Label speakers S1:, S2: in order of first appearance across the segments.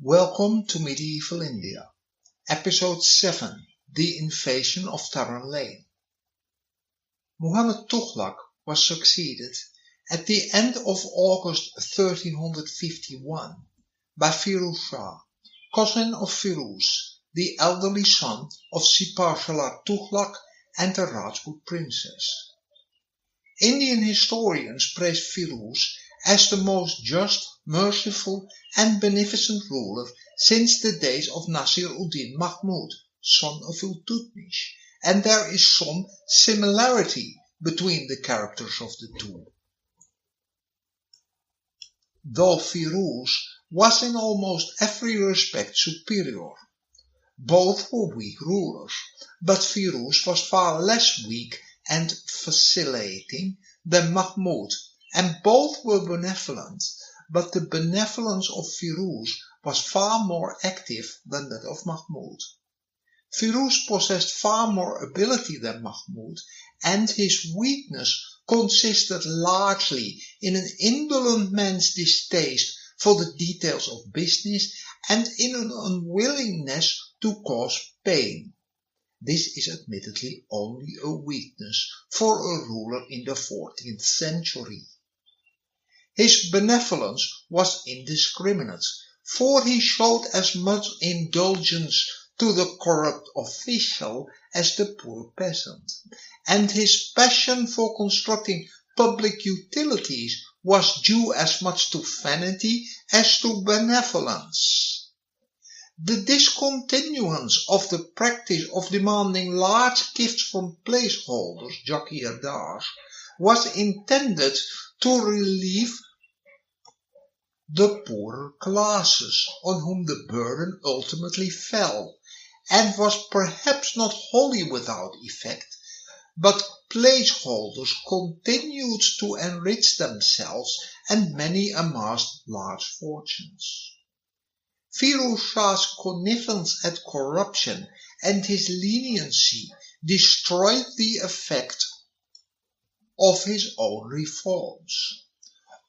S1: Welcome to Medieval India, Episode 7, The Invasion of Tamerlane. Muhammad Tughlak was succeeded at the end of August 1351 by Firuz Shah, cousin of Firuz, the elderly son of Shah Tughlak and the Rajput princess. Indian historians praise Firuz as the most just, merciful and beneficent ruler since the days of Nasir-ud-Din Mahmud, son of Iltutmish, and there is some similarity between the characters of the two. Though Firuz was in almost every respect superior, both were weak rulers, but Firuz was far less weak and vacillating than Mahmud, and both were benevolent, but the benevolence of Firuz was far more active than that of Mahmud. Firuz possessed far more ability than Mahmud, and his weakness consisted largely in an indolent man's distaste for the details of business and in an unwillingness to cause pain. This is admittedly only a weakness for a ruler in the 14th century. His benevolence was indiscriminate, for he showed as much indulgence to the corrupt official as the poor peasant, and his passion for constructing public utilities was due as much to vanity as to benevolence. The discontinuance of the practice of demanding large gifts from placeholders, jagirdars, was intended to relieve the poorer classes on whom the burden ultimately fell, and was perhaps not wholly without effect, but placeholders continued to enrich themselves and many amassed large fortunes. Firuz Shah's connivance at corruption and his leniency destroyed the effect of his own reforms.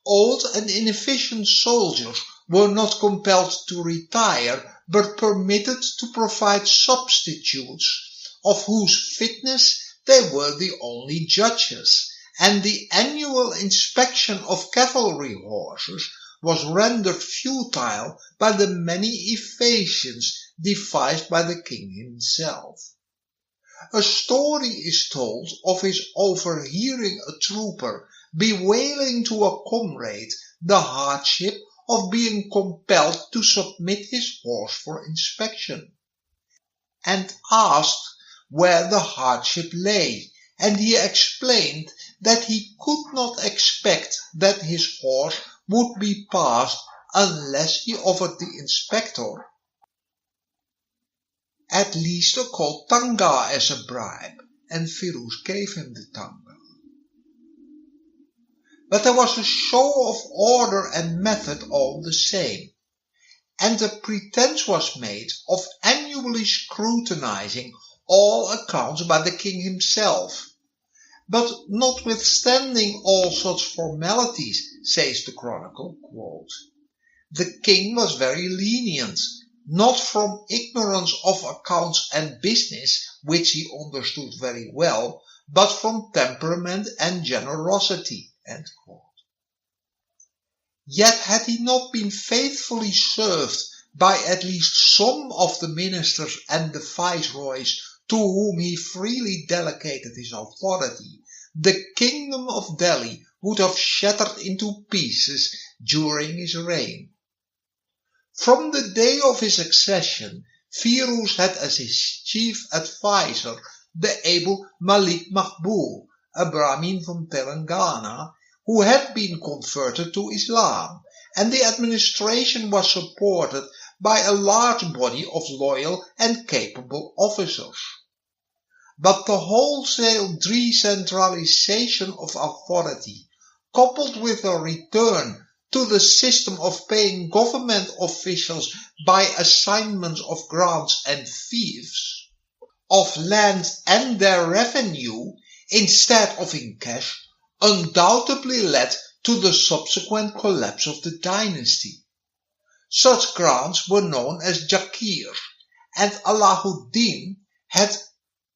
S1: Old and inefficient soldiers were not compelled to retire, but permitted to provide substitutes of whose fitness they were the only judges, and the annual inspection of cavalry horses was rendered futile by the many evasions devised by the king himself. A story is told of his overhearing a trooper bewailing to a comrade the hardship of being compelled to submit his horse for inspection, and asked where the hardship lay, and he explained that he could not expect that his horse would be passed unless he offered the inspector at least a cold tanga as a bribe, and Firuz gave him the tanga. But there was a show of order and method all the same, and a pretense was made of annually scrutinizing all accounts by the king himself. But notwithstanding all such formalities, says the chronicle, quote, the king was very lenient, not from ignorance of accounts and business, which he understood very well, but from temperament and generosity. End quote. Yet had he not been faithfully served by at least some of the ministers and the viceroys to whom he freely delegated his authority, the kingdom of Delhi would have shattered into pieces during his reign. From the day of his accession, Firuz had as his chief advisor the able Malik Makbul, a Brahmin from Telangana, who had been converted to Islam, and the administration was supported by a large body of loyal and capable officers. But the wholesale decentralization of authority, coupled with a return to the system of paying government officials by assignments of grants and fiefs, of land and their revenue, instead of in cash, undoubtedly led to the subsequent collapse of the dynasty. Such grants were known as jagirs, and Alauddin had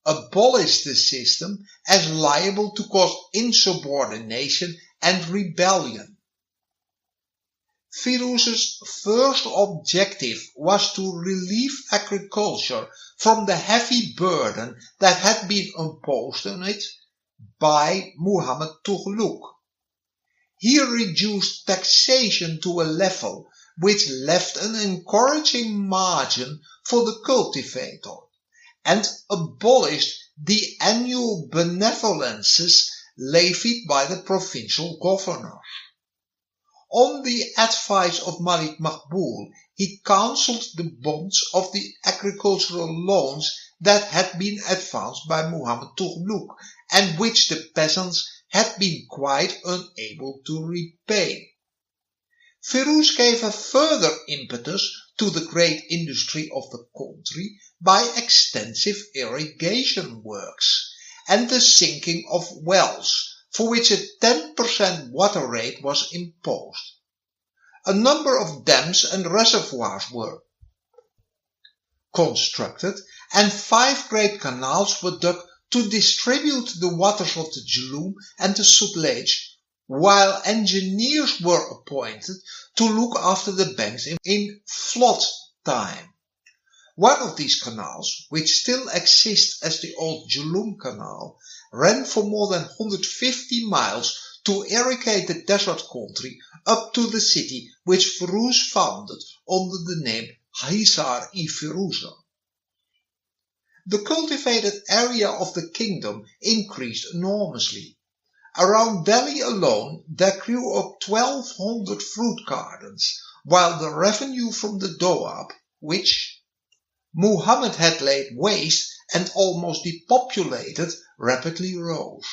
S1: abolished the system as liable to cause insubordination and rebellion. Firuz's first objective was to relieve agriculture from the heavy burden that had been imposed on it by Muhammad Tughlak. He reduced taxation to a level which left an encouraging margin for the cultivator, and abolished the annual benevolences levied by the provincial governors. On the advice of Malik Maqbool, he cancelled the bonds of the agricultural loans that had been advanced by Muhammad Tughlak and which the peasants had been quite unable to repay. Firuz gave a further impetus to the great industry of the country by extensive irrigation works and the sinking of wells, for which a 10% water rate was imposed. A number of dams and reservoirs were constructed, and 5 great canals were dug to distribute the waters of the Jhelum and the Sutlej, while engineers were appointed to look after the banks in flood time. One of these canals, which still exists as the old Jhelum Canal, ran for more than 150 miles to irrigate the desert country up to the city which Firuz founded under the name Hisar-i-Firuza. The cultivated area of the kingdom increased enormously. Around Delhi alone there grew up 1,200 fruit gardens, while the revenue from the Doab, which Muhammad had laid waste and almost depopulated, rapidly rose.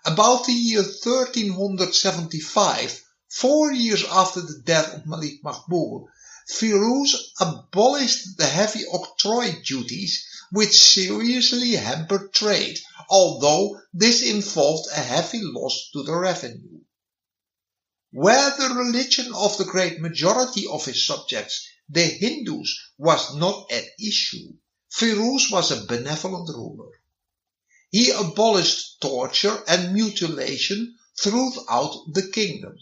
S1: About the year 1375, 4 years after the death of Malik Maqbool, Firuz abolished the heavy octroi duties which seriously hampered trade, although this involved a heavy loss to the revenue. Where the religion of the great majority of his subjects, the Hindus, was not at issue, Firuz was a benevolent ruler. He abolished torture and mutilation throughout the kingdom.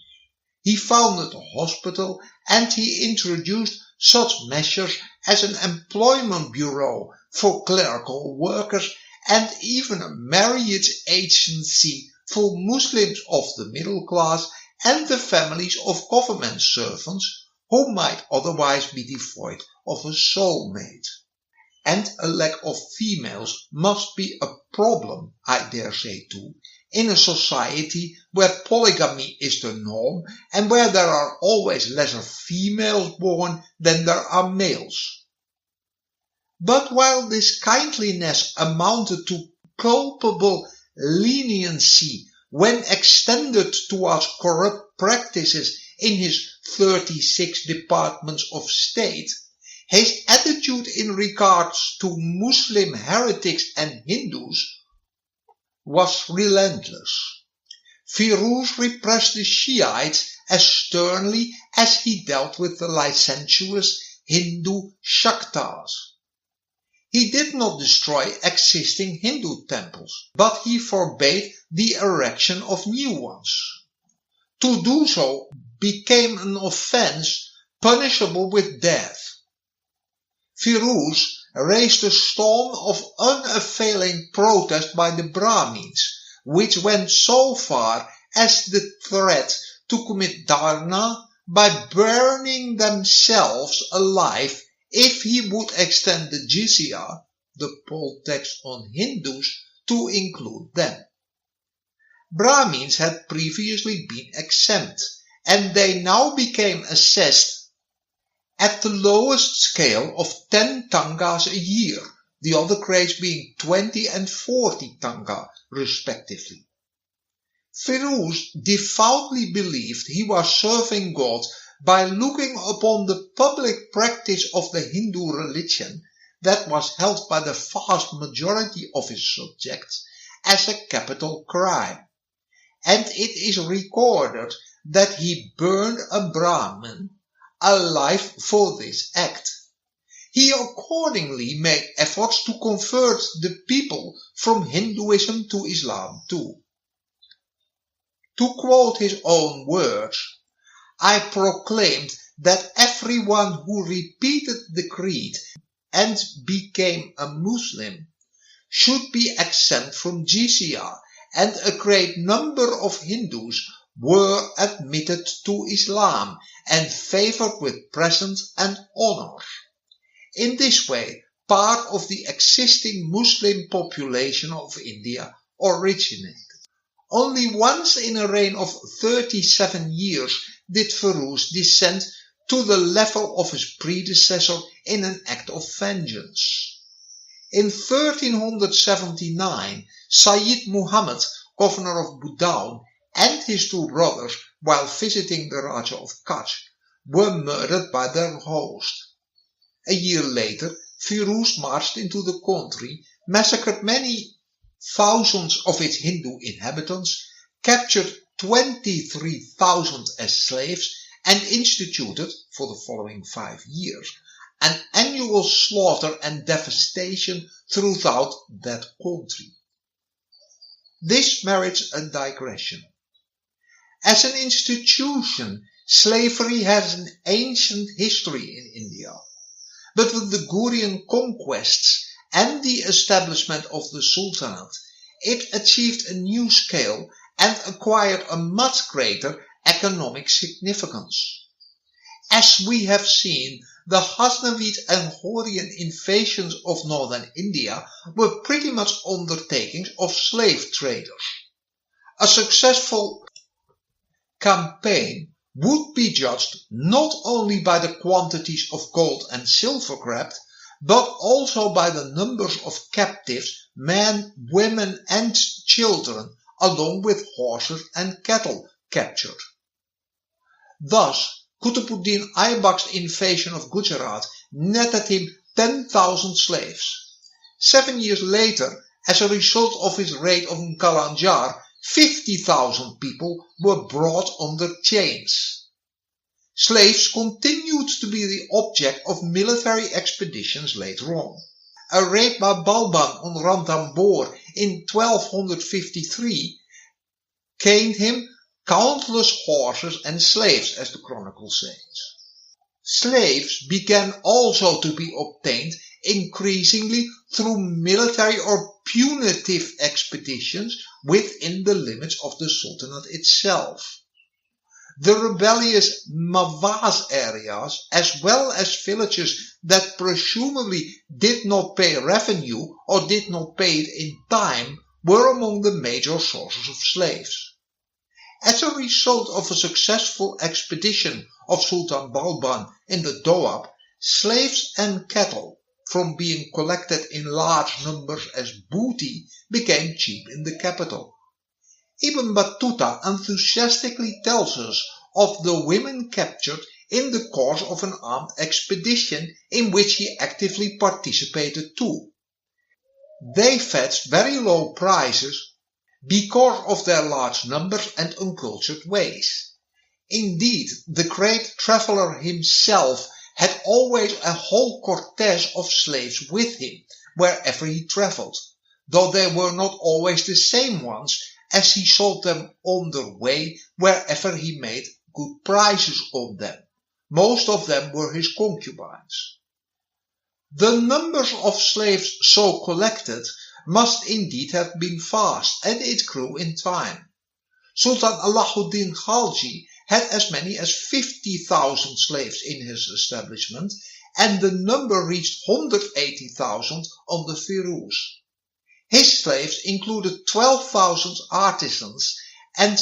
S1: He founded a hospital, and he introduced such measures as an employment bureau for clerical workers and even a marriage agency for Muslims of the middle class and the families of government servants who might otherwise be devoid of a soulmate. And a lack of females must be a problem, I dare say too, in a society where polygamy is the norm and where there are always lesser females born than there are males. But while this kindliness amounted to culpable leniency when extended towards corrupt practices in his 36 departments of state, his attitude in regards to Muslim heretics and Hindus was relentless. Firuz repressed the Shiites as sternly as he dealt with the licentious Hindu Shaktas. He did not destroy existing Hindu temples, but he forbade the erection of new ones. To do so became an offense punishable with death. Firuz raised a storm of unavailing protest by the Brahmins, which went so far as the threat to commit dharna by burning themselves alive if he would extend the jizya, the poll tax on Hindus, to include them. Brahmins had previously been exempt, and they now became assessed at the lowest scale of 10 tangas a year, the other grades being 20 and 40 tanga respectively. Firuz devoutly believed he was serving God by looking upon the public practice of the Hindu religion that was held by the vast majority of his subjects as a capital crime, and it is recorded that he burned a Brahmin alive for this act. He accordingly made efforts to convert the people from Hinduism to Islam too. To quote his own words, "I proclaimed that everyone who repeated the creed and became a Muslim should be exempt from jizya, and a great number of Hindus were admitted to Islam and favored with presents and honors. In this way, part of the existing Muslim population of India originated. Only once in a reign of 37 years did Firuz descend to the level of his predecessor in an act of vengeance. In 1379, Sayyid Muhammad, governor of Budaun, and his two brothers, while visiting the Raja of Cutch, were murdered by their host. A year later, Firuz marched into the country, massacred many thousands of its Hindu inhabitants, captured 23,000 as slaves, and instituted, for the following 5 years, an annual slaughter and devastation throughout that country. This merits a digression. As an institution, slavery has an ancient history in India, but with the Gurian conquests and the establishment of the sultanate, it achieved a new scale and acquired a much greater economic significance. As we have seen, the Ghaznavid and Hurrian invasions of northern India were pretty much undertakings of slave traders. A successful campaign would be judged not only by the quantities of gold and silver grabbed, but also by the numbers of captives, men, women and children, along with horses and cattle captured. Thus, Qutbuddin Aybak's invasion of Gujarat netted him 10,000 slaves. 7 years later, as a result of his raid on Kalanjar, 50,000 people were brought under chains. Slaves continued to be the object of military expeditions later on. A raid by Balban on Ranthambore in 1253 gained him countless horses and slaves, as the chronicle says. Slaves began also to be obtained increasingly through military or punitive expeditions within the limits of the Sultanate itself. The rebellious Mawaz areas, as well as villages that presumably did not pay revenue or did not pay it in time, were among the major sources of slaves. As a result of a successful expedition of Sultan Balban in the Doab, slaves and cattle, from being collected in large numbers as booty, became cheap in the capital. Ibn Battuta enthusiastically tells us of the women captured in the course of an armed expedition in which he actively participated too. They fetched very low prices because of their large numbers and uncultured ways. Indeed, the great traveller himself had always a whole cortege of slaves with him wherever he travelled, though they were not always the same ones, as he sold them on the way wherever he made good prices on them. Most of them were his concubines. The numbers of slaves so collected must indeed have been vast, and it grew in time. Sultan Alauddin Khalji had as many as 50,000 slaves in his establishment, and the number reached 180,000 under Firuz. His slaves included 12,000 artisans and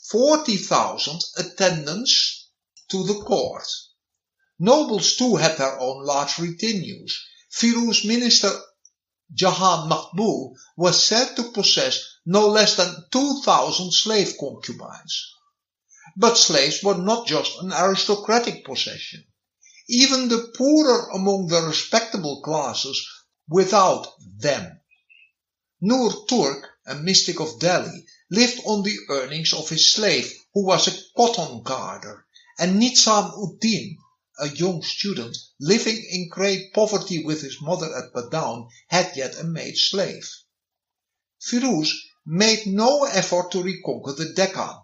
S1: 40,000 attendants to the court. Nobles too had their own large retinues. Firuz's minister Jahan Mahbub was said to possess no less than 2,000 slave concubines. But slaves were not just an aristocratic possession. Even the poorer among the respectable classes without them. Nur Turk, a mystic of Delhi, lived on the earnings of his slave, who was a cotton garder, and Nizam-ud-Din, a young student living in great poverty with his mother at Badaun, had yet a made slave. Firuz made no effort to reconquer the Deccan,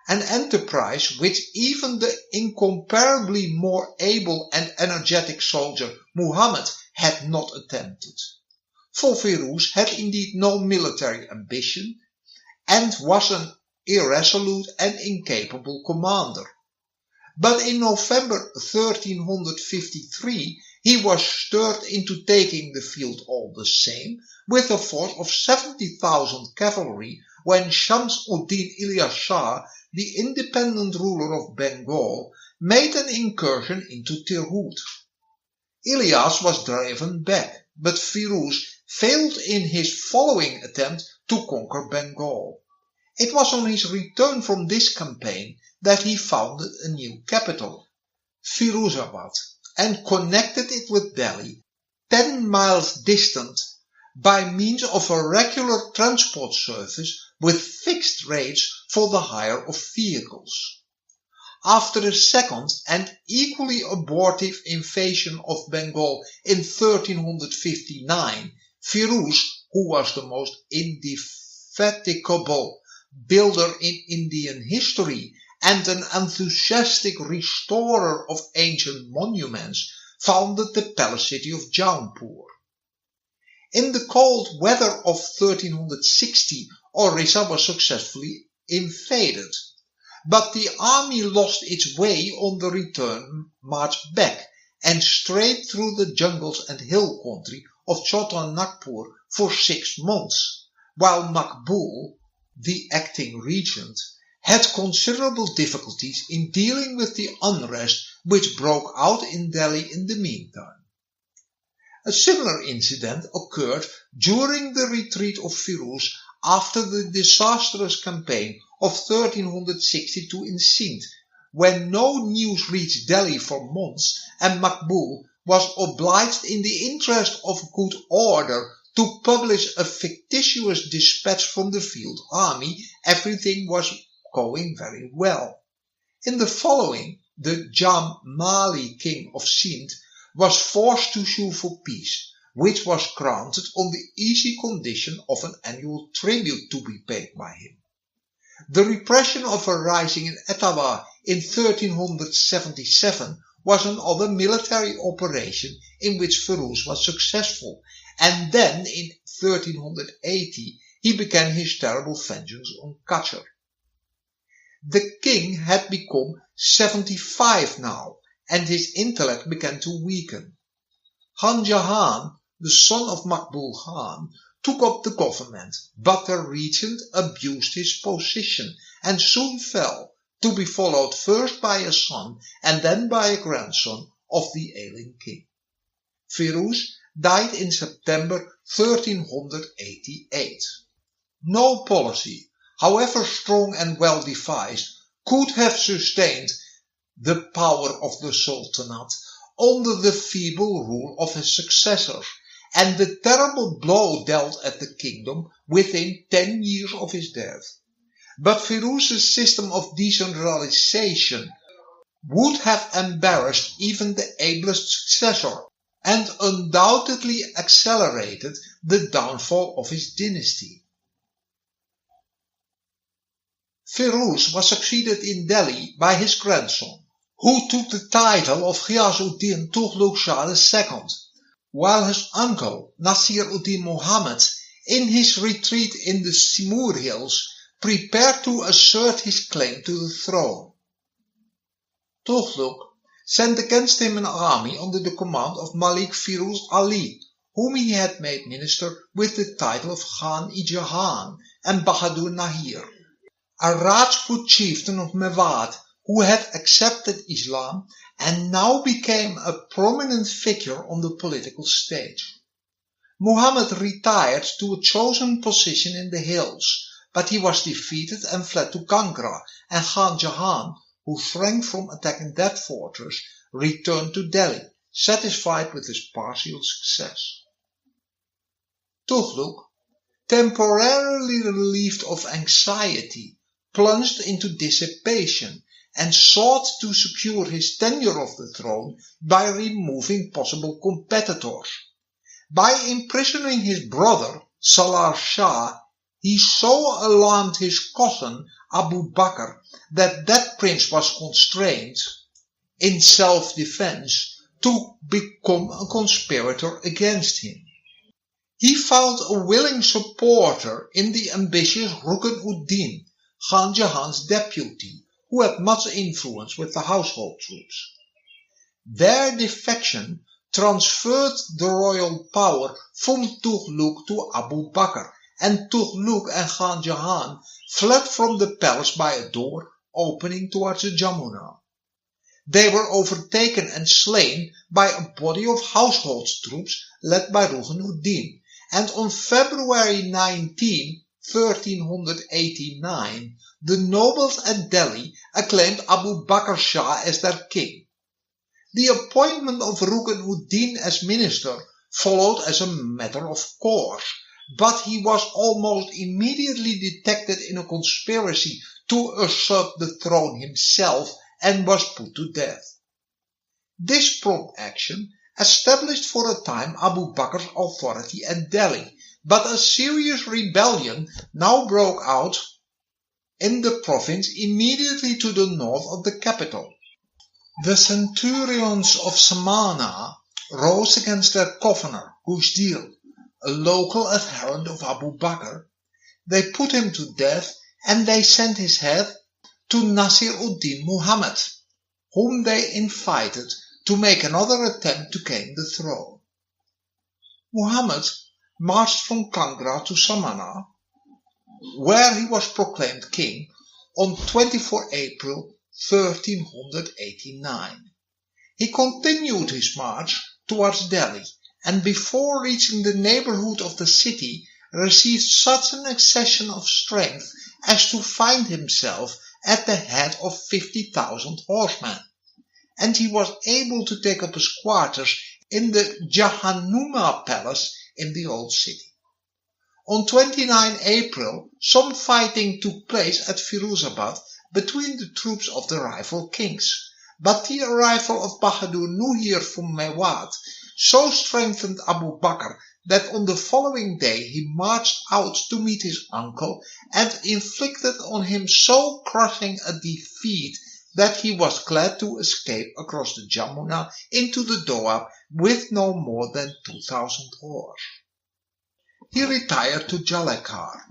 S1: an enterprise which even the incomparably more able and energetic soldier Muhammad had not attempted. For Firuz had indeed no military ambition and was an irresolute and incapable commander. But in November 1353 he was stirred into taking the field all the same, with a force of 70,000 cavalry, when Shams-ud-Din Ilyas Shah, the independent ruler of Bengal, made an incursion into Tirhut. Ilyas was driven back, but Firuz failed in his following attempt to conquer Bengal. It was on his return from this campaign that he founded a new capital, Firuzabad, and connected it with Delhi, 10 miles distant, by means of a regular transport service with fixed rates for the hire of vehicles. After a second and equally abortive invasion of Bengal in 1359, Firuz, who was the most indefatigable builder in Indian history and an enthusiastic restorer of ancient monuments, founded the palace city of Jaunpur. In the cold weather of 1360, Orissa was successfully invaded, but the army lost its way on the return march back and strayed through the jungles and hill country of Chota Nagpur for 6 months, while Makbul, the acting regent, had considerable difficulties in dealing with the unrest which broke out in Delhi in the meantime. A similar incident occurred during the retreat of Firuz after the disastrous campaign of 1362 in Sindh, when no news reached Delhi for months and Makbul was obliged in the interest of good order to publish a fictitious dispatch from the field army. Everything was going very well. In the following, the Jamali king of Sindh was forced to sue for peace, which was granted on the easy condition of an annual tribute to be paid by him. The repression of a rising in Etawah in 1377 was another military operation in which Firuz was successful, and then in 1380 he began his terrible vengeance on Cutch. The king had become 75 now, and his intellect began to weaken. Khan Jahan, the son of Makbul Khan, took up the government, but the regent abused his position and soon fell, to be followed first by a son and then by a grandson of the ailing king. Firuz died in September 1388. No policy, however strong and well devised, could have sustained the power of the Sultanate under the feeble rule of his successors, and the terrible blow dealt at the kingdom within 10 years of his death. But Firuz's system of decentralization would have embarrassed even the ablest successor, and undoubtedly accelerated the downfall of his dynasty. Firuz was succeeded in Delhi by his grandson, who took the title of Ghiyas-ud-Din Tughlak Shah II, while his uncle Nasir-ud-Din Muhammad, in his retreat in the Timur Hills, prepared to assert his claim to the throne. Tughlak sent against him an army under the command of Malik Firuz Ali, whom he had made minister with the title of Khan-i-Jahan and Bahadur Nahir, a Rajput chieftain of Mewat who had accepted Islam and now became a prominent figure on the political stage. Muhammad retired to a chosen position in the hills, but he was defeated and fled to Gangra, and Khan Jahan, who shrank from attacking that fortress, returned to Delhi, satisfied with his partial success. Tughlak, temporarily relieved of anxiety, plunged into dissipation and sought to secure his tenure of the throne by removing possible competitors. By imprisoning his brother, Salar Shah, he so alarmed his cousin Abu Bakr that prince was constrained, in self-defense, to become a conspirator against him. He found a willing supporter in the ambitious Rukn-ud-Din, Khan Jahan's deputy, who had much influence with the household troops. Their defection transferred the royal power from Tughlak to Abu Bakr, and Tughlak and Khan Jahan fled from the palace by a door opening towards the Jamuna. They were overtaken and slain by a body of household troops led by Rukn-ud-Din, and on February 19, 1389, the nobles at Delhi acclaimed Abu Bakr Shah as their king. The appointment of Rukn-ud-Din as minister followed as a matter of course, but he was almost immediately detected in a conspiracy to usurp the throne himself and was put to death. This prompt action established for a time Abu Bakr's authority at Delhi, but a serious rebellion now broke out in the province immediately to the north of the capital. The centurions of Samana rose against their governor, Gusdil, a local adherent of Abu Bakr. They put him to death, and they sent his head to Nasir-ud-Din Muhammad, whom they invited to make another attempt to gain the throne. Muhammad marched from Kangra to Samana, where he was proclaimed king on 24 April 1389. He continued his march towards Delhi, and before reaching the neighborhood of the city received such an accession of strength as to find himself at the head of 50,000 horsemen, and he was able to take up his quarters in the Jahannuma palace in the old city. On 29 April, some fighting took place at Firuzabad between the troops of the rival kings, but the arrival of Bahadur Nuhir from Mewat so strengthened Abu Bakr that on the following day he marched out to meet his uncle and inflicted on him so crushing a defeat that he was glad to escape across the Jamuna into the Doab with no more than 2,000 horse. He retired to Jalekar,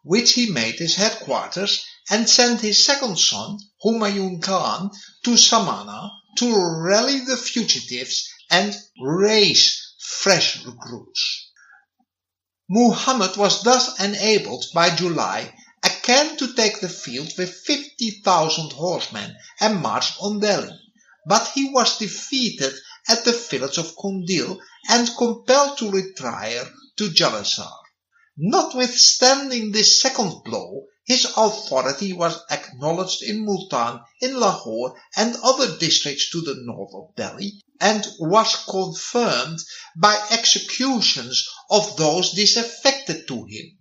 S1: which he made his headquarters, and sent his second son, Humayun Khan, to Samana to rally the fugitives and raise fresh recruits. Muhammad was thus enabled by July again to take the field with 50,000 horsemen and marched on Delhi, but he was defeated at the village of Kundil and compelled to retire to Jalasar. Notwithstanding this second blow, his authority was acknowledged in Multan, in Lahore and other districts to the north of Delhi, and was confirmed by executions of those disaffected to him.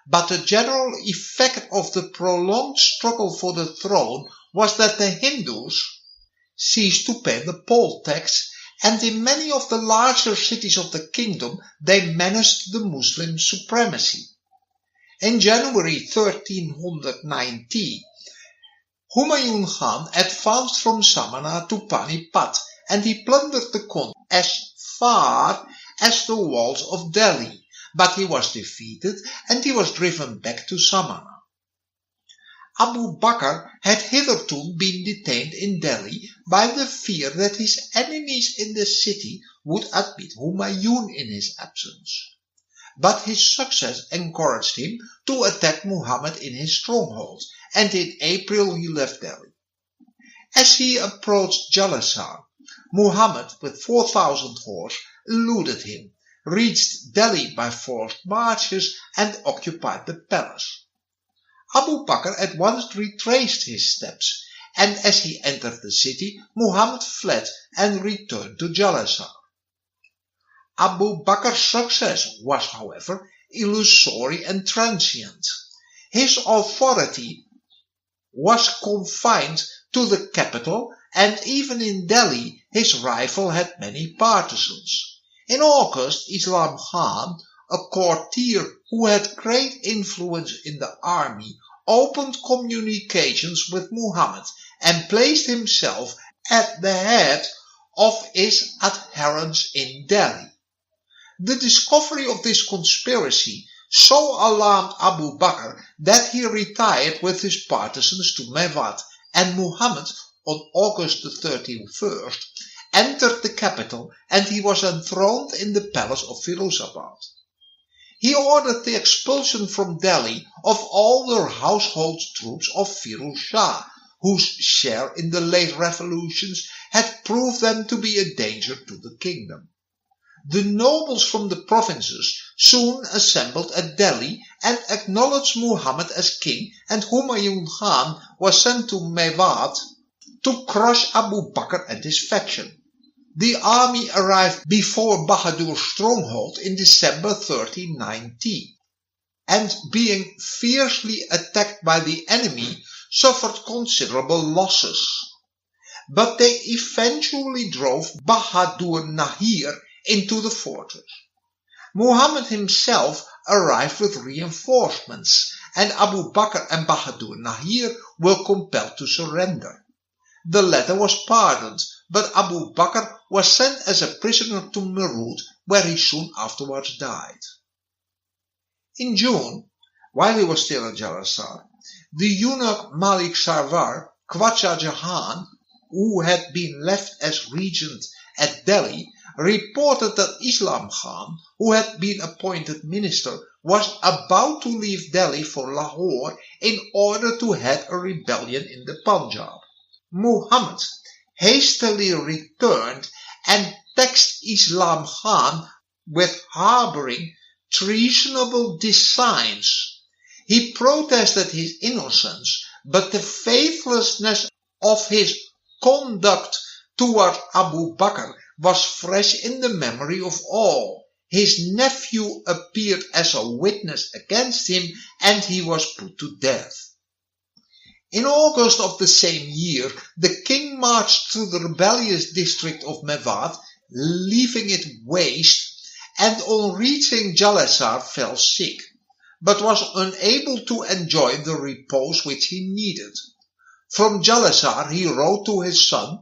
S1: But the general effect of the prolonged struggle for the throne was that the Hindus ceased to pay the poll tax, and in many of the larger cities of the kingdom they menaced the Muslim supremacy. In January 1390, Humayun Khan advanced from Samana to Panipat, and he plundered the country as far as the walls of Delhi, but he was defeated and he was driven back to Samana. Abu Bakr had hitherto been detained in Delhi by the fear that his enemies in the city would admit Humayun in his absence. But his success encouraged him to attack Muhammad in his strongholds, and in April he left Delhi. As he approached Jalasar, Muhammad with 4,000 horse eluded him, reached Delhi by forced marches, and occupied the palace. Abu Bakr at once retraced his steps, and as he entered the city, Muhammad fled and returned to Jalasar. Abu Bakr's success was, however, illusory and transient. His authority was confined to the capital, and even in Delhi his rival had many partisans. In August, Islam Khan, a courtier who had great influence in the army, opened communications with Muhammad and placed himself at the head of his adherents in Delhi. The discovery of this conspiracy so alarmed Abu Bakr that he retired with his partisans to Mewat, and Muhammad, on August the 31st, entered the capital, and he was enthroned in the palace of Firuzabad. He ordered the expulsion from Delhi of all the household troops of Firuz Shah, whose share in the late revolutions had proved them to be a danger to the kingdom. The nobles from the provinces soon assembled at Delhi and acknowledged Muhammad as king, and Humayun Khan was sent to Mewat to crush Abu Bakr and his faction. The army arrived before Bahadur's stronghold in December 1319, and being fiercely attacked by the enemy, suffered considerable losses. But they eventually drove Bahadur Nahir into the fortress. Muhammad himself arrived with reinforcements, and Abu Bakr and Bahadur Nahir were compelled to surrender. The latter was pardoned, but Abu Bakr was sent as a prisoner to Meerut, where he soon afterwards died. In June, while he was still at Jalasar, the eunuch Malik Sarwar, Khwaja Jahan, who had been left as regent at Delhi, reported that Islam Khan, who had been appointed minister, was about to leave Delhi for Lahore in order to head a rebellion in the Punjab. Muhammad hastily returned and taxed Islam Khan with harboring treasonable designs. He protested his innocence, but the faithlessness of his conduct toward Abu Bakr was fresh in the memory of all. His nephew appeared as a witness against him, and he was put to death. In August of the same year, the king marched through the rebellious district of Mewat, leaving it waste, and on reaching Jalasar fell sick, but was unable to enjoy the repose which he needed. From Jalasar he wrote to his son,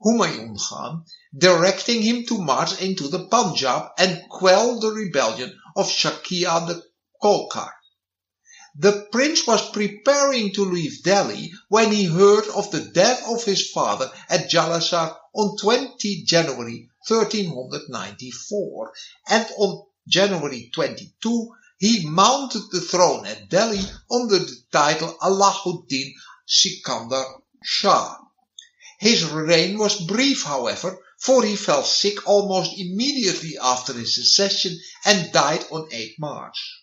S1: Humayun Khan, directing him to march into the Punjab and quell the rebellion of Shakya the Kolkar. The prince was preparing to leave Delhi when he heard of the death of his father at Jalasar on 20 January 1394, and on January 22 he mounted the throne at Delhi under the title Alauddin Sikandar Shah. His reign was brief, however, for he fell sick almost immediately after his accession and died on 8 March.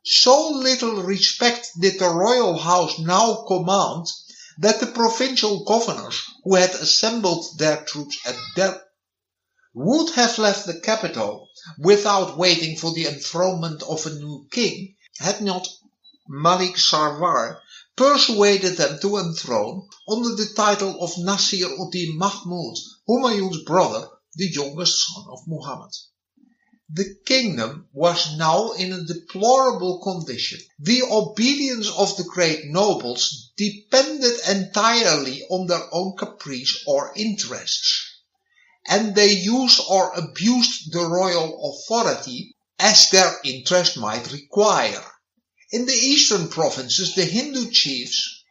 S1: So little respect did the royal house now command that the provincial governors who had assembled their troops at Delhi would have left the capital without waiting for the enthronement of a new king, had not Malik Sarwar persuaded them to enthrone, under the title of Nasir-ud-Din Mahmud, Humayun's brother, the youngest son of Muhammad. The kingdom was now in a deplorable condition. The obedience of the great nobles depended entirely on their own caprice or interests, and they used or abused the royal authority as their interest might require. In the eastern provinces, the Hindu chiefs,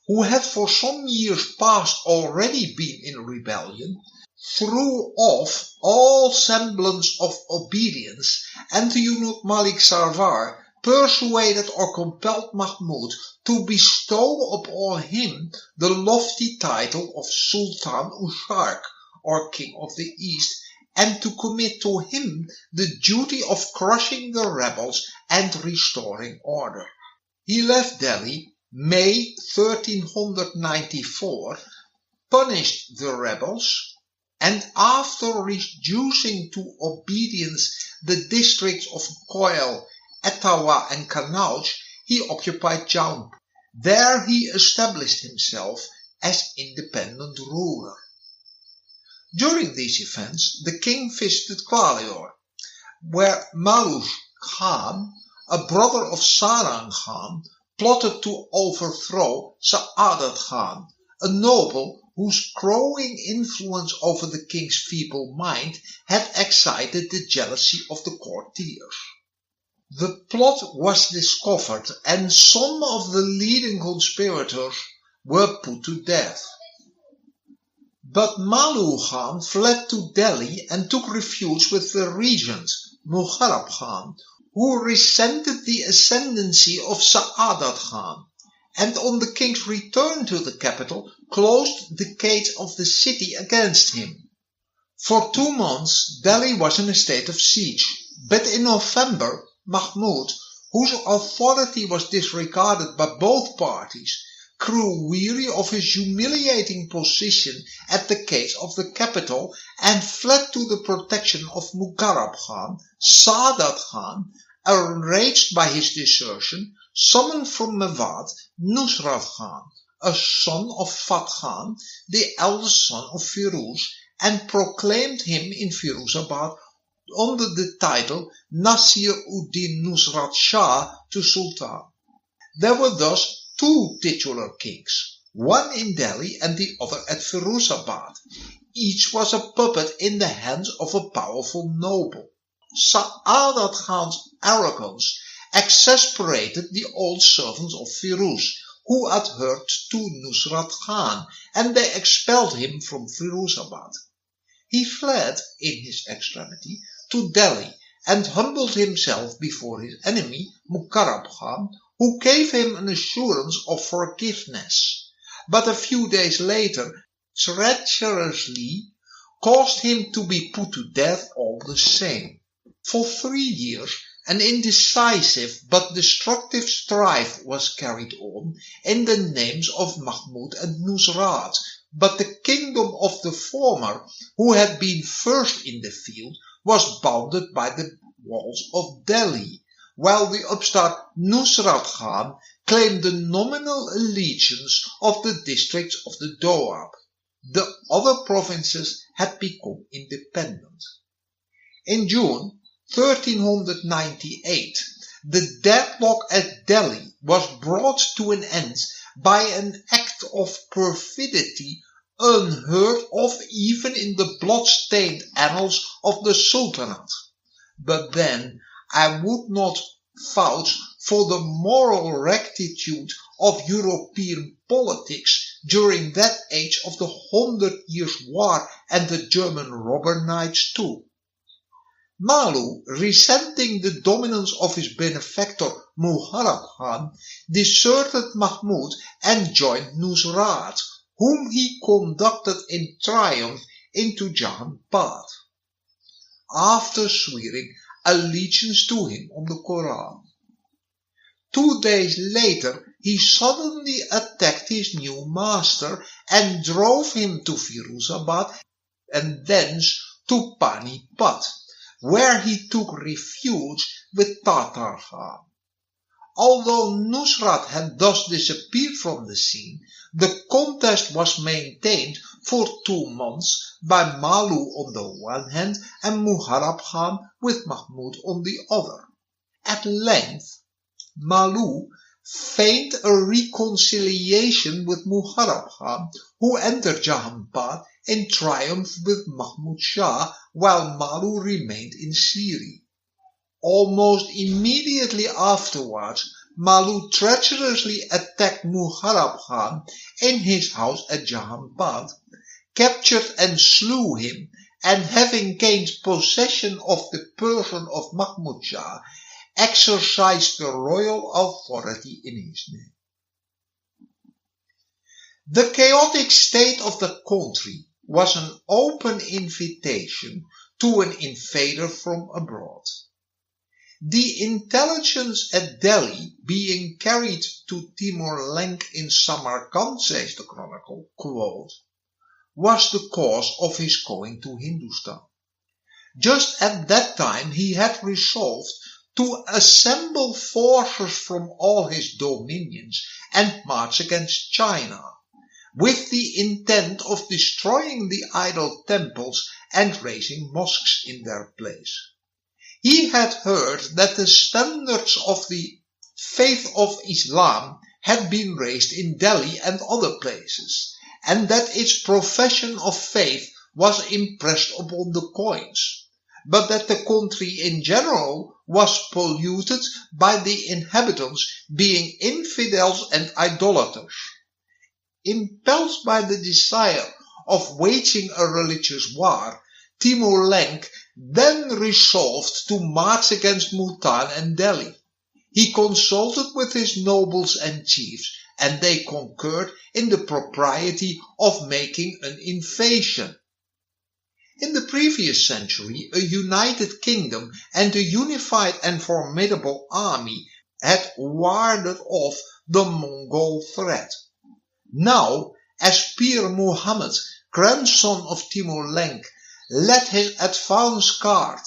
S1: who had for some years past already been in rebellion, threw off all semblance of obedience, and the eunuch Malik Sarwar persuaded or compelled Mahmud to bestow upon him the lofty title of Sultan Ushark, or King of the East, and to commit to him the duty of crushing the rebels and restoring order. He left Delhi May 1394, punished the rebels, and after reducing to obedience the districts of Koil, Etawah and Kannauj, he occupied Jaunpur. There he established himself as independent ruler. During these events, the king visited Gwalior, where Malus Khan, a brother of Sarang Khan, plotted to overthrow Saadat Khan, a noble whose growing influence over the king's feeble mind had excited the jealousy of the courtiers. The plot was discovered and some of the leading conspirators were put to death. But Malu Khan fled to Delhi and took refuge with the regent, Muharrab Khan, who resented the ascendancy of Saadat Khan, and on the king's return to the capital closed the gates of the city against him. For 2 months Delhi was in a state of siege, but in November Mahmud, whose authority was disregarded by both parties, grew weary of his humiliating position at the gates of the capital and fled to the protection of Mukarrab Khan. Saadat Khan, enraged by his desertion, summoned from Mewat Nusrat Khan, a son of Fat Khan, the eldest son of Firuz, and proclaimed him in Firuzabad under the title Nasir-ud-Din Nusrat Shah to Sultan. There were thus 2 titular kings, one in Delhi and the other at Firuzabad. Each was a puppet in the hands of a powerful noble. Saadat Khan's arrogance exasperated the old servants of Firuz, who adhered to Nusrat Khan, and they expelled him from Firuzabad. He fled, in his extremity, to Delhi and humbled himself before his enemy, Mukarrab Khan, who gave him an assurance of forgiveness, but a few days later treacherously caused him to be put to death all the same. For 3 years an indecisive but destructive strife was carried on in the names of Mahmud and Nusrat, but the kingdom of the former, who had been first in the field, was bounded by the walls of Delhi, while the upstart Nusrat Khan claimed the nominal allegiance of the districts of the Doab. The other provinces had become independent. In June 1398, the deadlock at Delhi was brought to an end by an act of perfidy unheard of even in the blood-stained annals of the Sultanate. But then I would not vouch for the moral rectitude of European politics during that age of the 100 Years' War and the German robber knights too. Malu, resenting the dominance of his benefactor Muharrab Khan, deserted Mahmud and joined Nusrat, whom he conducted in triumph into Jahanabad, after swearing allegiance to him on the Koran. 2 days later he suddenly attacked his new master and drove him to Firuzabad and thence to Panipat, where he took refuge with Tatar Khan. Although Nusrat had thus disappeared from the scene, the contest was maintained for 2 months by Malu on the one hand and Muharrab Khan with Mahmud on the other. At length, Malu feigned a reconciliation with Muharrab Khan, who entered Jahanabad in triumph with Mahmud Shah, while Malu remained in Syria. Almost immediately afterwards, Malu treacherously attacked Muharrab Khan in his house at Jahanabad, captured and slew him, and having gained possession of the person of Mahmud Shah, exercised the royal authority in his name. The chaotic state of the country was an open invitation to an invader from abroad. The intelligence at Delhi being carried to Timur Lank in Samarkand, says the chronicle, quote, was the cause of his going to Hindustan. Just at that time he had resolved to assemble forces from all his dominions and march against China, with the intent of destroying the idol temples and raising mosques in their place. He had heard that the standards of the faith of Islam had been raised in Delhi and other places, and that its profession of faith was impressed upon the coins, but that the country in general was polluted by the inhabitants being infidels and idolaters. Impelled by the desire of waging a religious war, Timur Lank then resolved to march against Multan and Delhi. He consulted with his nobles and chiefs, and they concurred in the propriety of making an invasion. In the previous century, a united kingdom and a unified and formidable army had warded off the Mongol threat. Now, as Pir Muhammad, grandson of Timur Lank, led his advance guard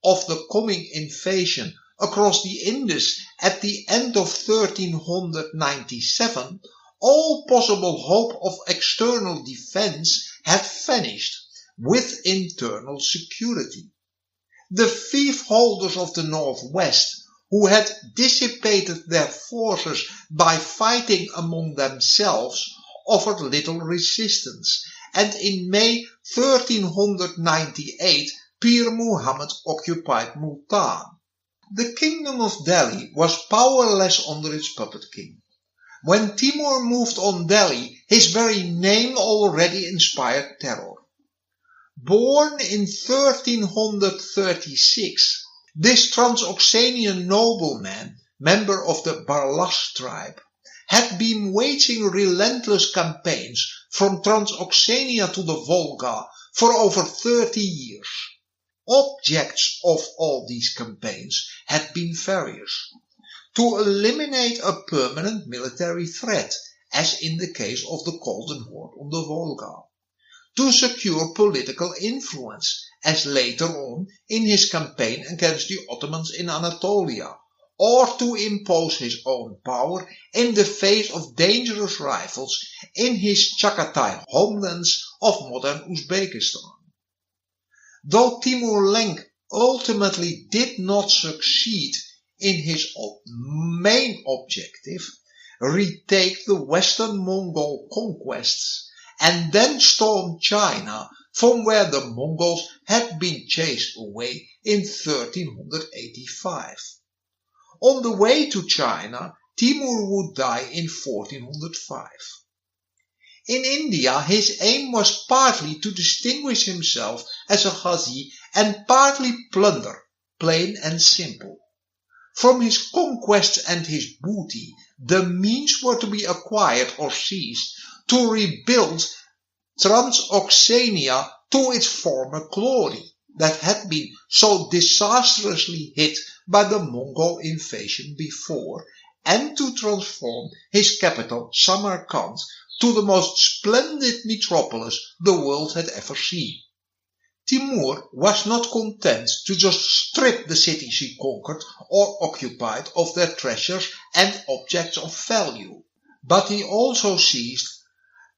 S1: of the coming invasion across the Indus at the end of 1397, all possible hope of external defense had vanished with internal security. The fief holders of the Northwest, who had dissipated their forces by fighting among themselves, offered little resistance, and in May 1398 Pir Muhammad occupied Multan. The kingdom of Delhi was powerless under its puppet king. When Timur moved on Delhi, his very name already inspired terror. Born in 1336, this Transoxanian nobleman, member of the Barlas tribe, had been waging relentless campaigns from Transoxania to the Volga for over 30 years. Objects of all these campaigns had been various. To eliminate a permanent military threat, as in the case of the Golden Horde on the Volga. To secure political influence, as later on in his campaign against the Ottomans in Anatolia, or to impose his own power in the face of dangerous rivals in his Chagatai homelands of modern Uzbekistan. Though Timur Lank ultimately did not succeed in his main objective, retake the Western Mongol conquests, and then storm China from where the Mongols had been chased away in 1385. On the way to China, Timur would die in 1405. In India, his aim was partly to distinguish himself as a Ghazi and partly plunder, plain and simple. From his conquests and his booty, the means were to be acquired or seized to rebuild Transoxania to its former glory that had been so disastrously hit by the Mongol invasion before, and to transform his capital Samarkand to the most splendid metropolis the world had ever seen. Timur was not content to just strip the cities he conquered or occupied of their treasures and objects of value, but he also seized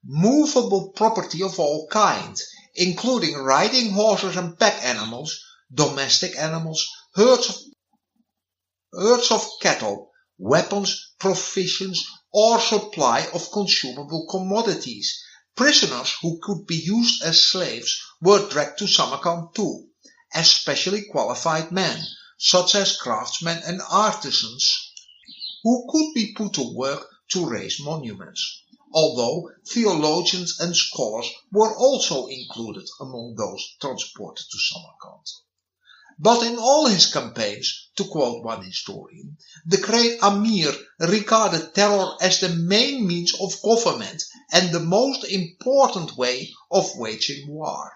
S1: movable property of all kinds, including riding horses and pack animals, domestic animals, herds of cattle, weapons, provisions, or supply of consumable commodities. Prisoners who could be used as slaves were dragged to Samarkand too, as specially qualified men, such as craftsmen and artisans, who could be put to work to raise monuments, although theologians and scholars were also included among those transported to Samarkand. But in all his campaigns, to quote one historian, the great Amir regarded terror as the main means of government and the most important way of waging war.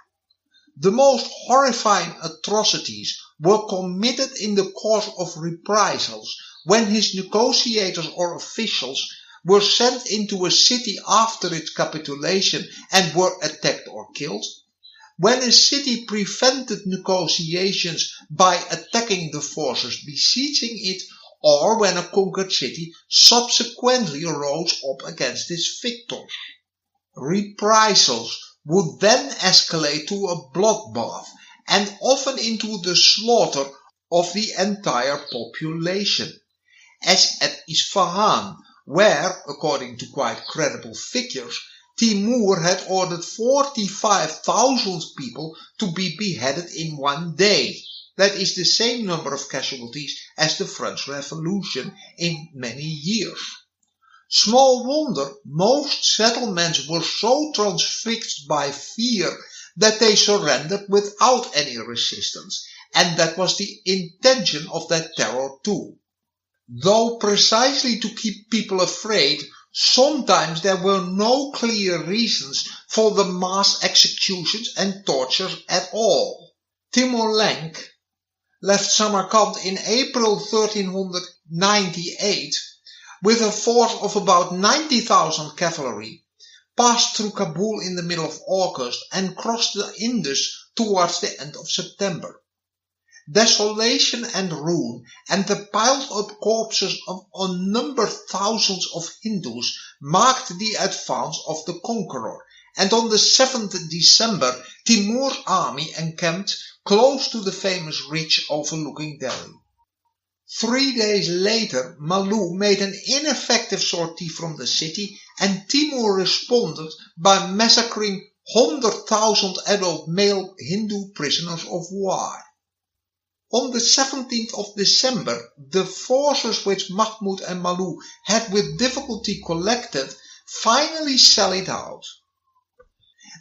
S1: The most horrifying atrocities were committed in the course of reprisals when his negotiators or officials were sent into a city after its capitulation and were attacked or killed, When a city prevented negotiations by attacking the forces besieging it, or when a conquered city subsequently rose up against its victors. Reprisals would then escalate to a bloodbath and often into the slaughter of the entire population, as at Isfahan, where, according to quite credible figures, Timur had ordered 45,000 people to be beheaded in one day. That is the same number of casualties as the French Revolution in many years. Small wonder most settlements were so transfixed by fear that they surrendered without any resistance, and that was the intention of that terror too. Though precisely to keep people afraid, sometimes there were no clear reasons for the mass executions and tortures at all. Timur Lank left Samarkand in April 1398 with a force of about 90,000 cavalry, passed through Kabul in the middle of August and crossed the Indus towards the end of September. Desolation and ruin and the piled up corpses of unnumbered thousands of Hindus marked the advance of the conqueror, and on the 7th December Timur's army encamped close to the famous ridge overlooking Delhi. 3 days later, Malu made an ineffective sortie from the city, and Timur responded by massacring 100,000 adult male Hindu prisoners of war. On the 17th of December, the forces which Mahmud and Malu had with difficulty collected finally sallied out.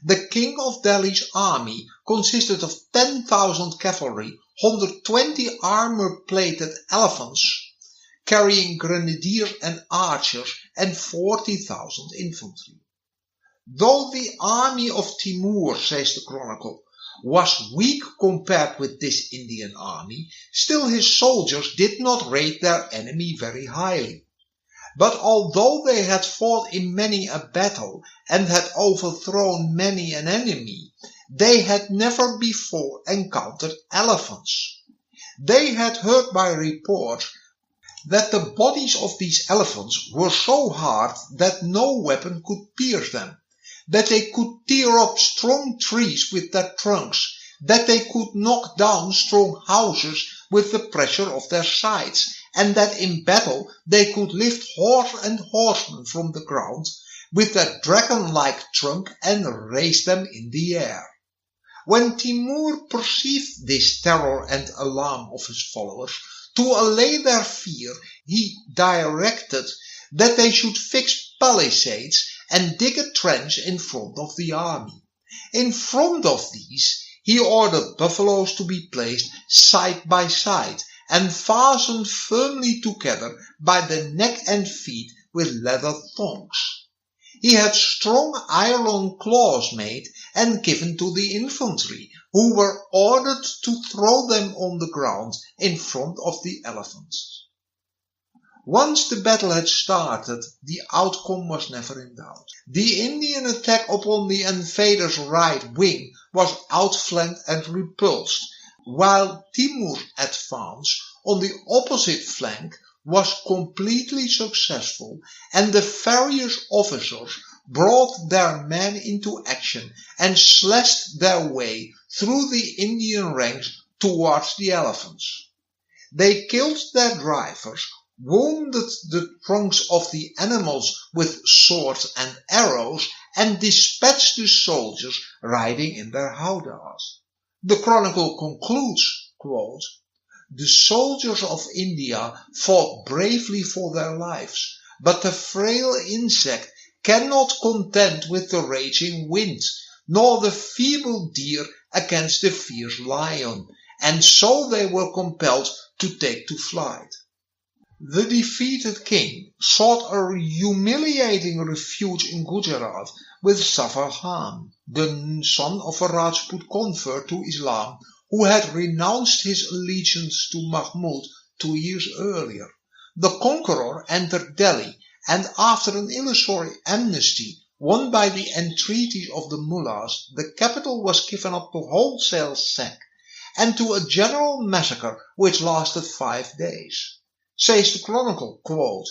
S1: The king of Delhi's army consisted of 10,000 cavalry, 120 armor-plated elephants, carrying grenadiers and archers, and 40,000 infantry. Though the army of Timur, says the chronicle, was weak compared with this Indian army, still his soldiers did not rate their enemy very highly. But although they had fought in many a battle and had overthrown many an enemy, they had never before encountered elephants. They had heard by report that the bodies of these elephants were so hard that no weapon could pierce them, that they could tear up strong trees with their trunks, that they could knock down strong houses with the pressure of their sides, and that in battle they could lift horse and horsemen from the ground with their dragon-like trunk and raise them in the air. When Timur perceived this terror and alarm of his followers, to allay their fear, he directed that they should fix palisades and dig a trench in front of the army. In front of these, he ordered buffaloes to be placed side by side and fastened firmly together by the neck and feet with leather thongs. He had strong iron claws made and given to the infantry, who were ordered to throw them on the ground in front of the elephants. Once the battle had started, the outcome was never in doubt. The Indian attack upon the invaders' right wing was outflanked and repulsed, while Timur's advance on the opposite flank was completely successful, and the various officers brought their men into action and slashed their way through the Indian ranks towards the elephants. They killed their drivers, wounded the trunks of the animals with swords and arrows, and dispatched the soldiers riding in their howdahs. The chronicle concludes, quote, "The soldiers of India fought bravely for their lives, but the frail insect cannot contend with the raging wind, nor the feeble deer against the fierce lion, and so they were compelled to take to flight." The defeated king sought a humiliating refuge in Gujarat with Zafar Khan, the son of a Rajput convert to Islam who had renounced his allegiance to Mahmud 2 years earlier. The conqueror entered Delhi and after an illusory amnesty won by the entreaties of the mullahs, the capital was given up to wholesale sack and to a general massacre which lasted 5 days. Says the chronicle, quote,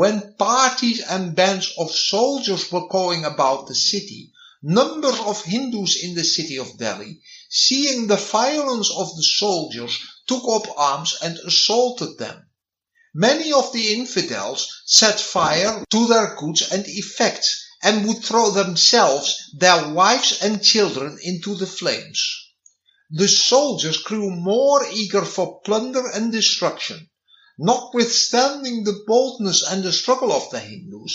S1: "When parties and bands of soldiers were going about the city, numbers of Hindus in the city of Delhi, seeing the violence of the soldiers, took up arms and assaulted them. Many of the infidels set fire to their goods and effects, and would throw themselves, their wives and children into the flames. The soldiers grew more eager for plunder and destruction. Notwithstanding the boldness and the struggle of the Hindus,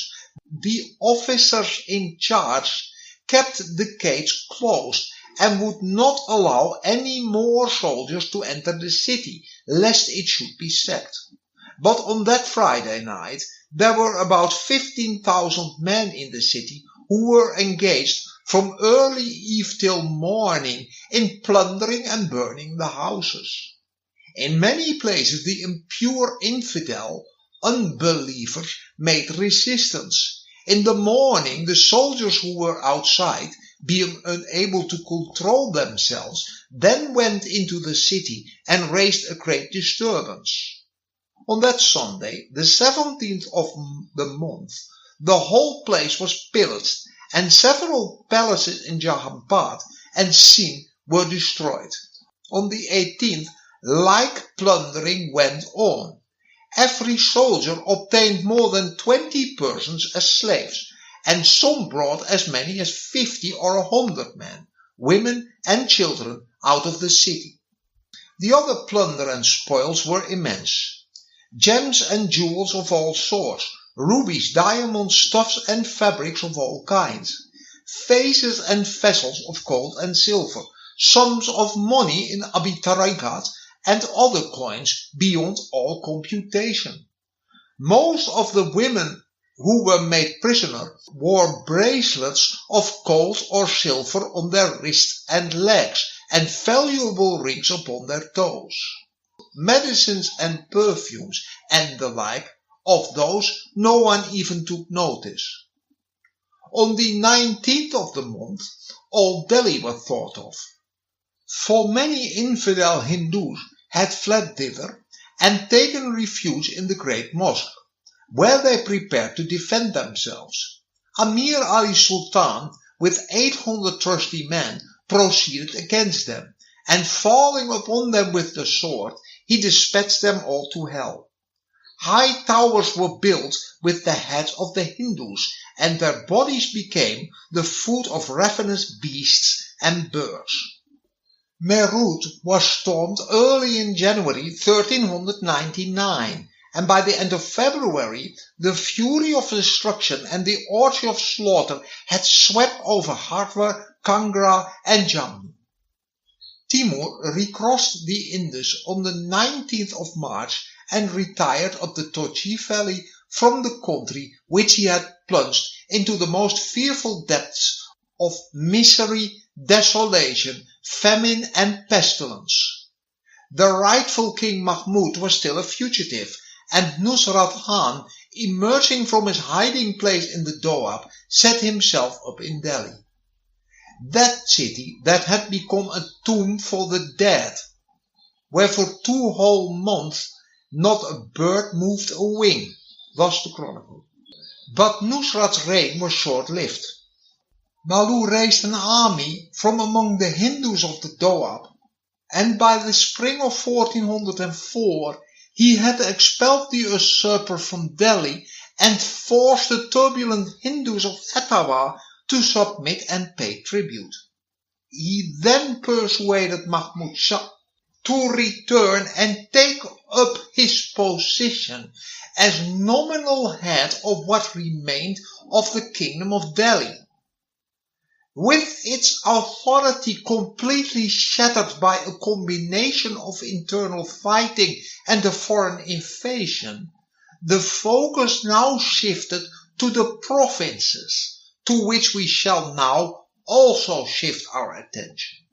S1: the officers in charge kept the gates closed and would not allow any more soldiers to enter the city, lest it should be sacked. But on that Friday night, there were about 15,000 men in the city who were engaged from early eve till morning in plundering and burning the houses. In many places the impure infidel, unbelievers, made resistance. In the morning the soldiers who were outside, being unable to control themselves, then went into the city and raised a great disturbance. On that Sunday, the 17th of the month, the whole place was pillaged, and several palaces in Jahanabad and Sindh were destroyed. On the 18th, like plundering went on. Every soldier obtained more than 20 persons as slaves, and some brought as many as 50 or 100 men, women and children out of the city. The other plunder and spoils were immense. Gems and jewels of all sorts, rubies, diamonds, stuffs and fabrics of all kinds, vases and vessels of gold and silver, sums of money in abitarikat and other coins beyond all computation. Most of the women who were made prisoner wore bracelets of gold or silver on their wrists and legs, and valuable rings upon their toes. Medicines and perfumes and the like, of those no one even took notice. On the 19th of the month, all Delhi was thought of. For many infidel Hindus had fled thither and taken refuge in the great mosque, where they prepared to defend themselves. Amir Ali Sultan, with 800 trusty men, proceeded against them, and falling upon them with the sword, he dispatched them all to hell. High towers were built with the heads of the Hindus, and their bodies became the food of ravenous beasts and birds. Meerut was stormed early in January 1399, and by the end of February the fury of destruction and the orgy of slaughter had swept over Hardwar, Kangra and Jammu. Timur recrossed the Indus on the 19th of March and retired up the Tochi valley from the country which he had plunged into the most fearful depths of misery, desolation, famine and pestilence. The rightful King Mahmud was still a fugitive, and Nusrat Khan, emerging from his hiding place in the Doab, set himself up in Delhi. That city that had become a tomb for the dead, where for 2 whole months not a bird moved a wing, was the chronicle. But Nusrat's reign was short-lived. Balu raised an army from among the Hindus of the Doab, and by the spring of 1404 he had expelled the usurper from Delhi and forced the turbulent Hindus of Etawah to submit and pay tribute. He then persuaded Mahmud Shah to return and take up his position as nominal head of what remained of the Kingdom of Delhi. With its authority completely shattered by a combination of internal fighting and a foreign invasion, the focus now shifted to the provinces, to which we shall now also shift our attention.